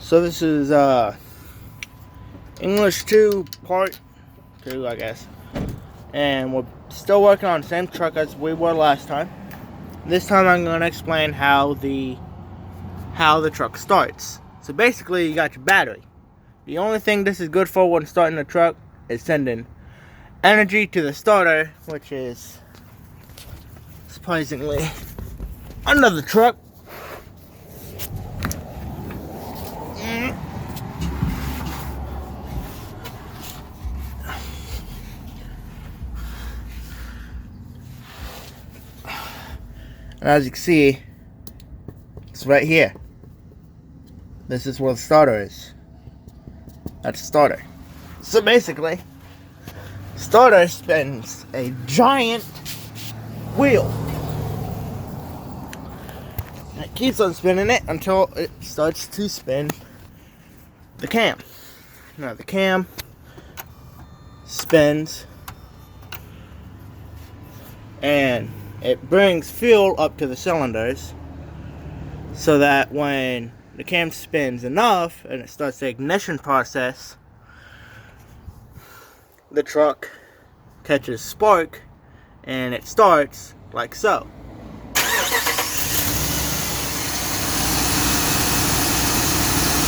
So this is English 2 part 2, I guess. And we're still working on the same truck as we were last time. This time I'm going to explain how the truck starts. So basically you got your battery. The only thing this is good for when starting the truck is sending energy to the starter, which is surprisingly under the truck. And as you can see, it's right here. This is where the starter is. That's the starter. So basically, starter spins a giant wheel. And it keeps on spinning it until it starts to spin the cam. Now the cam spins and it brings fuel up to the cylinders so that when the cam spins enough and it starts the ignition process, the truck catches spark and it starts like so.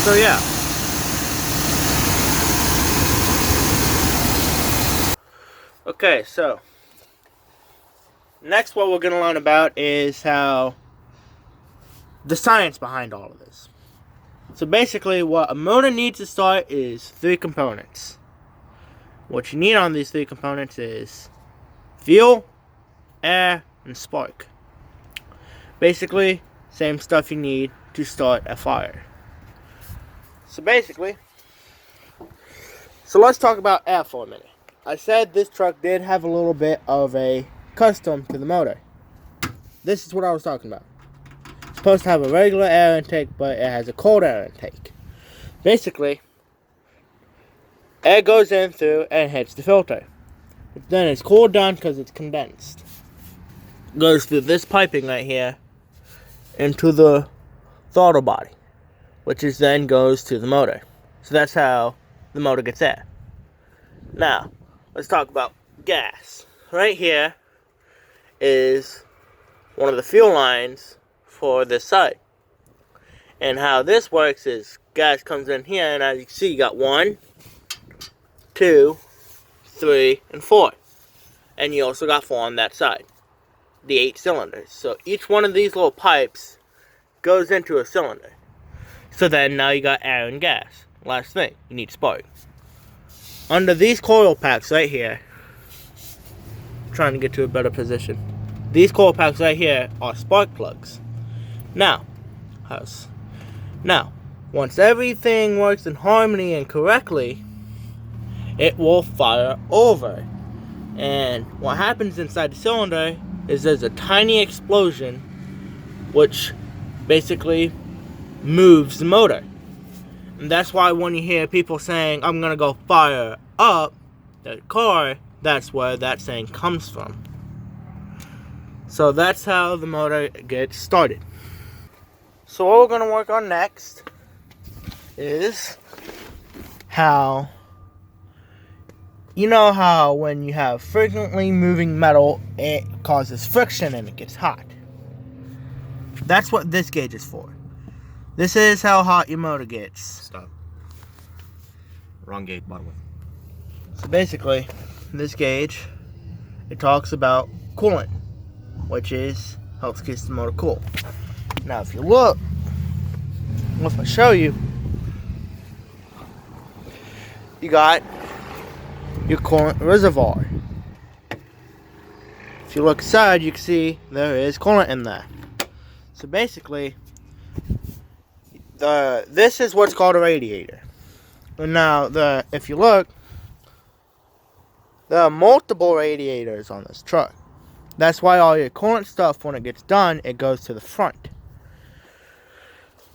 So yeah. Okay, so next what we're going to learn about is how the science behind all of this. So basically what a motor needs to start is 3 components. What you need on these 3 components is fuel, air, and spark. Basically, same stuff you need to start a fire. So let's talk about air for a minute. I said this truck did have a little bit of a custom to the motor. This is what I was talking about. It's supposed to have a regular air intake, but it has a cold air intake. Basically, air goes in through and hits the filter. Then it's cooled down because it's condensed. Goes through this piping right here into the throttle body, which is then goes to the motor. So that's how the motor gets air. Now, let's talk about gas. Right here is one of the fuel lines for this side. And how this works is gas comes in here, and as you can see, you got 1, 2, 3, and 4. And you also got 4 on that side. The 8 cylinders. So each one of these little pipes goes into a cylinder. So then now you got air and gas. Last thing, you need spark. Under these coil packs right here, I'm trying to get to a better position. These coil packs right here are spark plugs. Now, once everything works in harmony and correctly, it will fire over. And what happens inside the cylinder is there's a tiny explosion which basically moves the motor. And that's why when you hear people saying, I'm gonna go fire up the car, that's where that saying comes from. So that's how the motor gets started. So what we're gonna work on next is how, you know how when you have frequently moving metal, it causes friction and it gets hot. That's what this gauge is for. This is how hot your motor gets. Stop. Wrong gauge, bottom way. So basically, this gauge, it talks about coolant, which is helps keep the motor cool. Now if you look, if I show you, you got your coolant reservoir. If you look inside, you can see there is coolant in there. So basically, this is what's called a radiator. And now, if you look, there are multiple radiators on this truck. That's why all your coolant stuff, when it gets done, it goes to the front.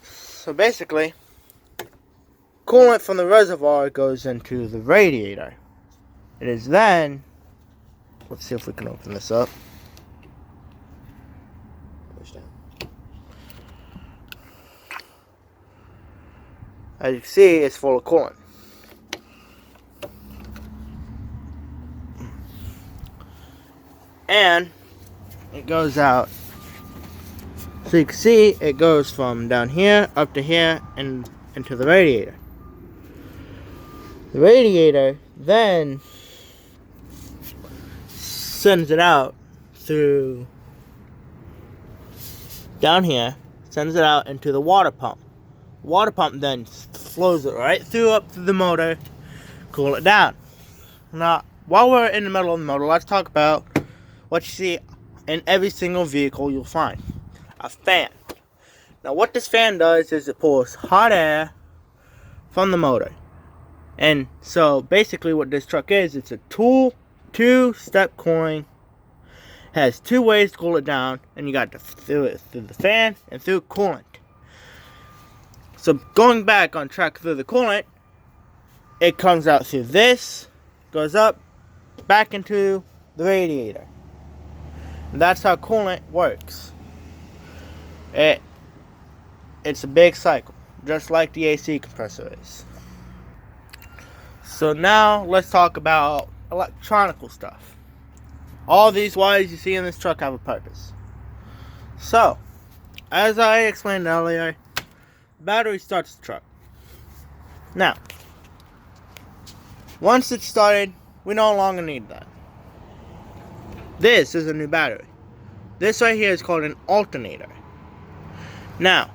So basically, coolant from the reservoir goes into the radiator. It is then, let's see if we can open this up. Push down. As you can see, it's full of coolant. And it goes out. So you can see it goes from down here up to here and into the radiator. The radiator then sends it out through down here, sends it out into the water pump. Water pump then flows it right through up to the motor, cool it down. Now, while we're in the middle of the motor, let's talk about what you see in every single vehicle you'll find. A fan. Now what this fan does is it pulls hot air from the motor. And so basically what this truck is, it's a two-step cooling. Has two ways to cool it down, and you got to through the fan and through coolant. So going back on track through the coolant, it comes out through this, goes up, back into the radiator. And that's how coolant works. It's a big cycle, just like the AC compressor is. So now let's talk about electronical stuff. All these wires you see in this truck have a purpose. So, as I explained earlier, battery starts the truck. Now, once it's started, we no longer need that. This is a new battery. This right here is called an alternator. Now,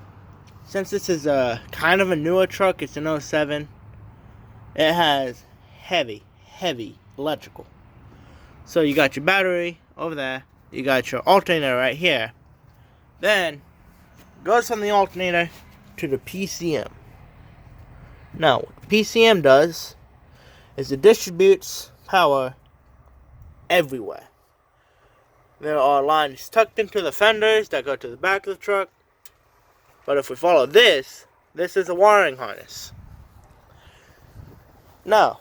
since this is a kind of a newer truck, it's an 07, it has heavy electrical. So you got your battery over there, you got your alternator right here. Then, goes from the alternator to the PCM. Now, what the PCM does is it distributes power everywhere. There are lines tucked into the fenders that go to the back of the truck. But if we follow this is a wiring harness. Now,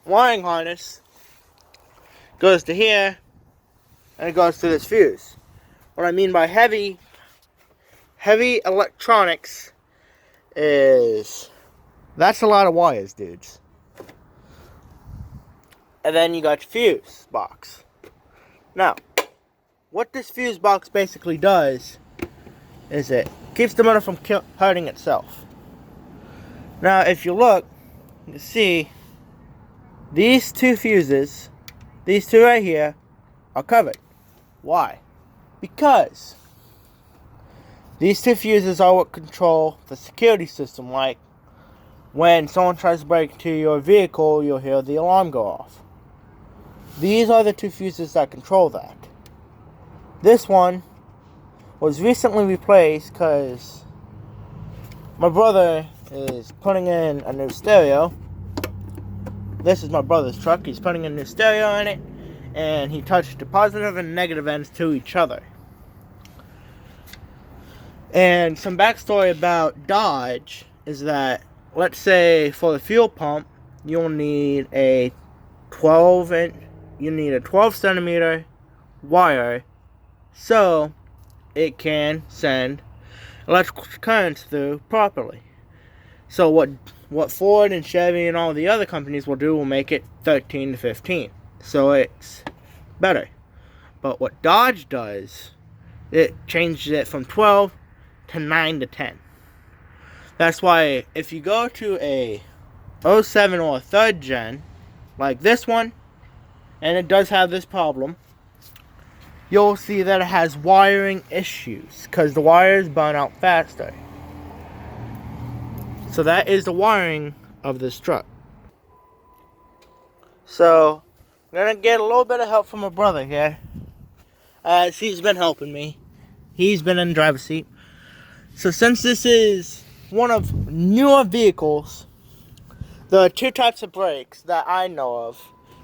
wiring harness goes to here, and it goes to this fuse. What I mean by heavy electronics is, that's a lot of wires, dudes. And then you got your fuse box. Now, what this fuse box basically does is it keeps the motor from hurting itself. Now, if you look, you can see these two fuses, these two right here, are covered. Why? Because these two fuses are what control the security system. Like when someone tries to break into your vehicle, you'll hear the alarm go off. These are the two fuses that control that. This one was recently replaced because my brother is putting in a new stereo. This is my brother's truck. He's putting a new stereo in it, and he touched the positive and negative ends to each other. And some backstory about Dodge is that, let's say for the fuel pump, you'll need a 12 centimeter wire so it can send electrical currents through properly. So what Ford and Chevy and all the other companies will do will make it 13 to 15. So it's better. But what Dodge does, it changes it from 12 to 9 to 10. That's why if you go to a 07 or a 3rd gen, like this one, and it does have this problem, you'll see that it has wiring issues because the wires burn out faster. So that is the wiring of this truck. So I'm gonna get a little bit of help from my brother here, as he's been helping me. He's been in the driver's seat. So since this is one of newer vehicles, there are two types of brakes that I know of.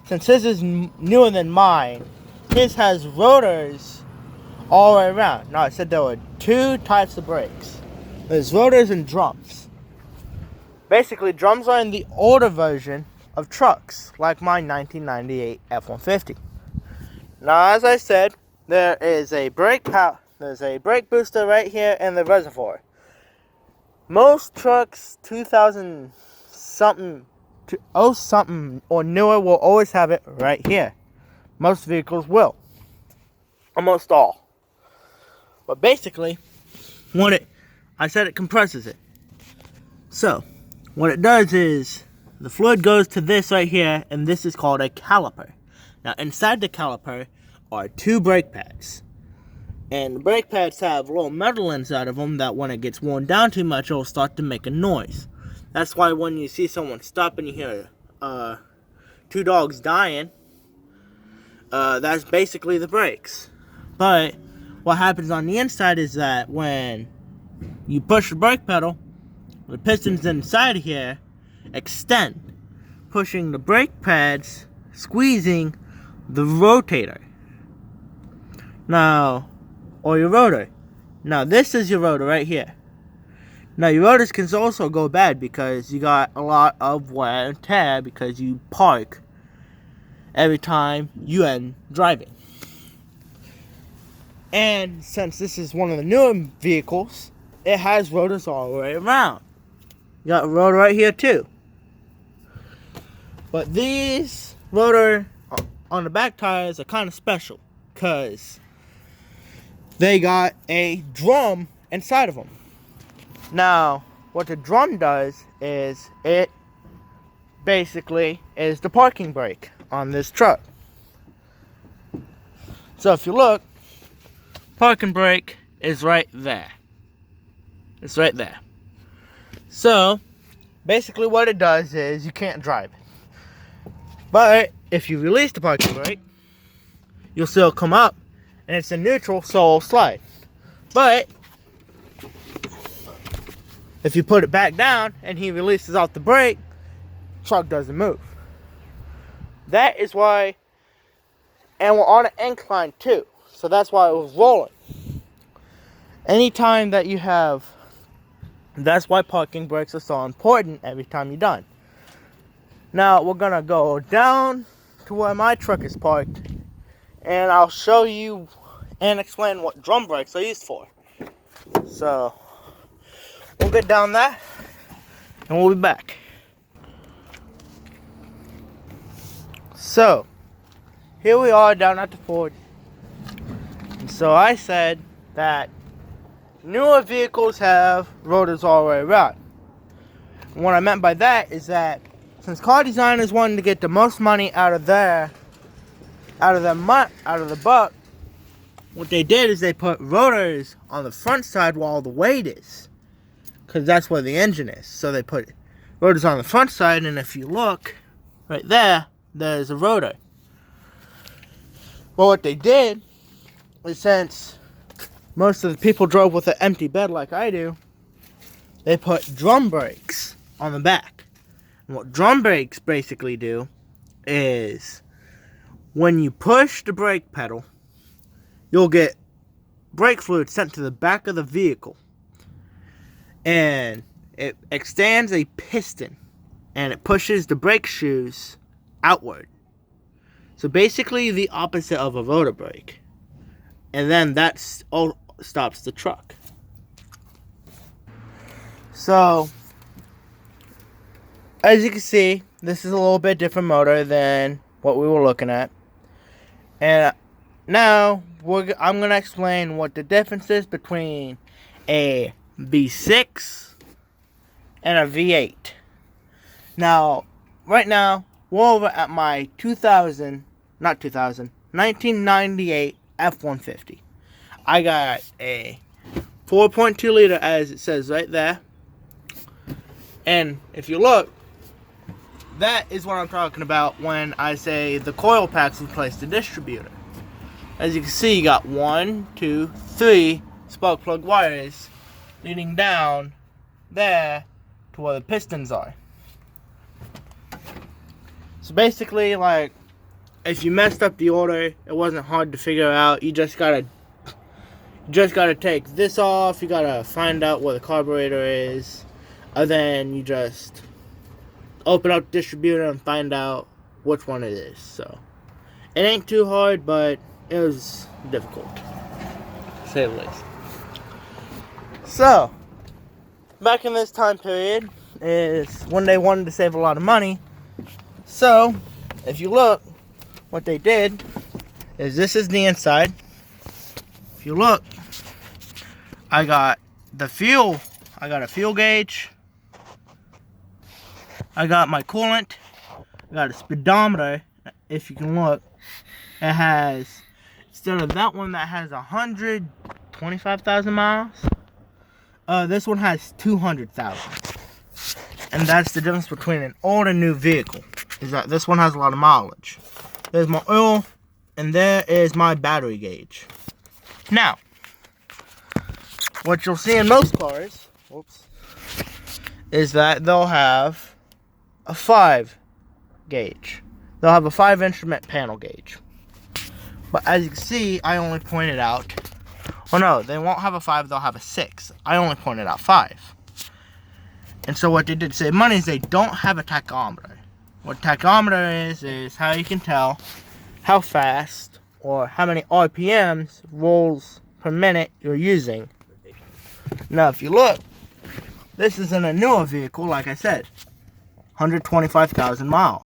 Since his is newer than mine, his has rotors all the way around. Now, I said there were two types of brakes. There's rotors and drums. Basically, drums are in the older version of trucks, like my 1998 F-150. Now, as I said, there's a brake booster right here in the reservoir. Most trucks 2000 something, something or newer will always have it right here. Most vehicles will. Almost all. But basically, I said it compresses it. So, what it does is, the fluid goes to this right here, and this is called a caliper. Now, inside the caliper are 2 brake pads. And the brake pads have a little metal inside of them that when it gets worn down too much, it'll start to make a noise. That's why when you see someone stop and you hear 2 dogs dying, that's basically the brakes. But what happens on the inside is that when you push the brake pedal, the pistons inside here extend, pushing the brake pads, squeezing the rotator. Now, or your rotor. Now, this is your rotor right here. Now, your rotors can also go bad because you got a lot of wear and tear because you park every time you end driving. And since this is one of the newer vehicles, it has rotors all the way around. You got a rotor right here too. But these rotor on the back tires are kind of special because they got a drum inside of them. Now, what the drum does is it basically is the parking brake on this truck. So if you look, parking brake is right there. It's right there. So, basically what it does is you can't drive it. But if you release the parking brake, you'll still come up and it's in neutral, so it'll slide. But if you put it back down and he releases out the brake, truck doesn't move. That is why, and we're on an incline too, so that's why it was rolling. Anytime that you have, that's why parking brakes are so important every time you're done. Now we're gonna go down to where my truck is parked, and I'll show you and explain what drum brakes are used for. So, we'll get down there, and we'll be back. So, here we are down at the Ford. And so I said that newer vehicles have rotors all the way around. And what I meant by that is that since car designers wanted to get the most money out of the buck, what they did is they put rotors on the front side where all the weight is, because that's where the engine is. So they put rotors on the front side, and if you look right there, there's a rotor. Well, what they did is, since most of the people drove with an empty bed like I do, they put drum brakes on the back. And what drum brakes basically do is, when you push the brake pedal, you'll get brake fluid sent to the back of the vehicle. And it extends a piston, and it pushes the brake shoes outward. So basically the opposite of a rotor brake. And then that stops the truck. So, as you can see, this is a little bit different motor than what we were looking at. And now, I'm going to explain what the difference is between a V6 and a V8. Now, right now, we're over at my 1998 F-150. I got a 4.2 liter, as it says right there. And if you look, that is what I'm talking about when I say the coil packs replace the distributor. As you can see, you got 1, 2, 3 spark plug wires leading down there to where the pistons are. So basically, like, if you messed up the order, it wasn't hard to figure out. You just gotta take this off. You gotta find out where the carburetor is, and then you just open up the distributor and find out which one it is. So it ain't too hard, but it was difficult, to say the least. So back in this time period is when they wanted to save a lot of money. So, if you look, what they did is this is the inside. If you look, I got the fuel. I got a fuel gauge. I got my coolant. I got a speedometer. If you can look, it has, instead of that one that has 125,000 miles, this one has 200,000. And that's the difference between an old and new vehicle, is that this one has a lot of mileage. There's my oil, and there is my battery gauge. Now, what you'll see in most cars, is that they'll have a 5 gauge. They'll have a 5 instrument panel gauge. But as you can see, I only pointed out, oh no, they won't have a 5, they'll have a 6. I only pointed out 5. And so what they did to save money is they don't have a tachometer. What tachometer is how you can tell how fast or how many RPMs, rolls per minute, you're using. Now if you look, this is in a newer vehicle, like I said, 125,000 miles.